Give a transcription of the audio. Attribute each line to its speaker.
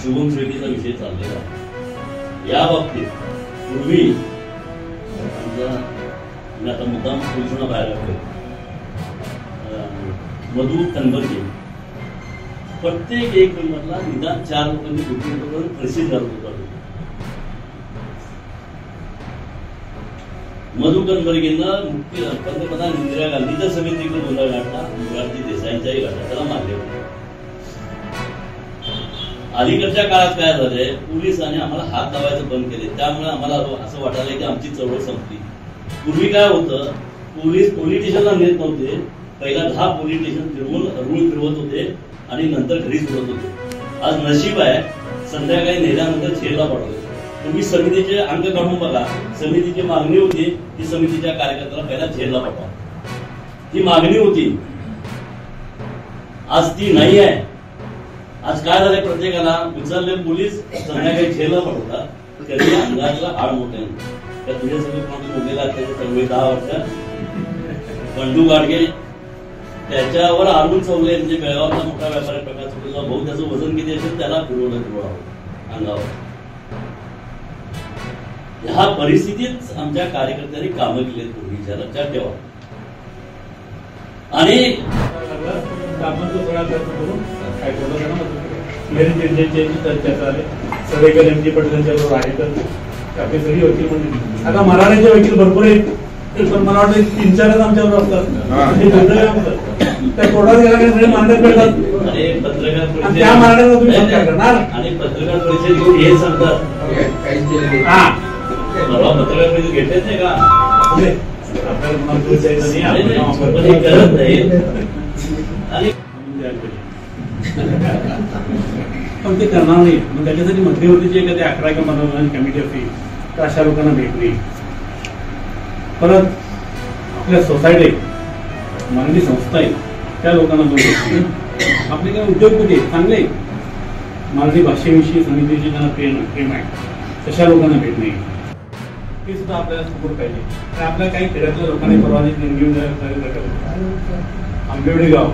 Speaker 1: शुभम श्वेतीचा विषय चाललेला या बाबतीत पूर्वी आमचा आता मुद्दाम पोलिसांना बाहेर लागले मधु तनबर्गे प्रत्येक एक नंबरला निदान 4 लोकांनी बुकिंग प्रसिद्ध झाला होता. मधु तनबर्गेनं पंतप्रधान इंदिरा गांधीच्या समितीकडे गोंधळ घातला, मोरारजी देसाईंच्याही घातला, त्याला मारले होते. अलीकडच्या काळात काय झालंय, पोलिसांनी आम्हाला हात लावायचं बंद केले, त्यामुळे आम्हाला असं वाटायला की आमची चळवळ संपली. पूर्वी काय होतं, पोलीस पोलिटिशियनला नेत नव्हते, पहिला 10 पोलिटिशियन फिरवून रूळ फिरवत होते आणि नंतर घरी सोडत होते. आज नशीब आहे संध्याकाळी नेल्यानंतर जेलला पाठवले. तुम्ही समितीचे अंक काढून बघा, समितीची मागणी होती की समितीच्या कार्यकर्त्याला पहिला जेलला पाठवा, ही मागणी होती. आज ती नाही आहे. आज काय झालंय, प्रत्येकाला उचलले पोलीस संध्याकाळी जेलला पाठवतात. कधी अंदाजला आड मोठे त्या तुझ्या सगळे मोठेला त्याचे 10 वर्ष बंडू गाडगे त्याच्यावर आरून चवले, म्हणजे बेळगावचा मोठा व्यापारी प्रकाश चौधरीचा भाऊ, त्याचं वजन किती असेल त्याला फिरवलं अंगावर. ह्या परिस्थितीत आमच्या कार्यकर्त्यांनी कामं केली पूर्वीच्या, लक्षात ठेवा. आणि
Speaker 2: चर्चा चालेल सगळे एमजी पटेल त्यांच्याबरोबर आहे, तर आपली सगळी वकील म्हणजे आता मराठ्याचे वकील भरपूर आहेत, पण मला वाटतं 3-4च आमच्याबरोबर असतात. त्या कोर्टात गेला की सगळे मान्यता मिळतात
Speaker 1: आणि पत्रकार
Speaker 2: त्या मराठ्याचा तुम्ही संस्कार करणार
Speaker 1: आणि पत्रकार परिषद हे सांगतात
Speaker 2: हा
Speaker 1: पत्रकार परिषद घेतलेच नाही का
Speaker 2: आपल्याला
Speaker 1: करत नाही. आणि
Speaker 2: पण ते करणार नाही. मग त्याच्यासाठी मध्यवर्तीची एखादी 11 किंवा 15 कमिटी असते, तर अशा लोकांना भेटली. परत आपल्या सोसायटी मानवी संस्था आहे त्या लोकांना बोलतो. आपले काही उद्योगपती चांगले मराठी भाषेविषयी समितीची त्यांना प्रेम आहे, तशा लोकांना भेट नाही. ते सुद्धा आपल्याला सपोर्ट पाहिजे. तर आपल्या काही खेड्यातल्या लोकांनी परवानी घेऊन आंबेवडे गाव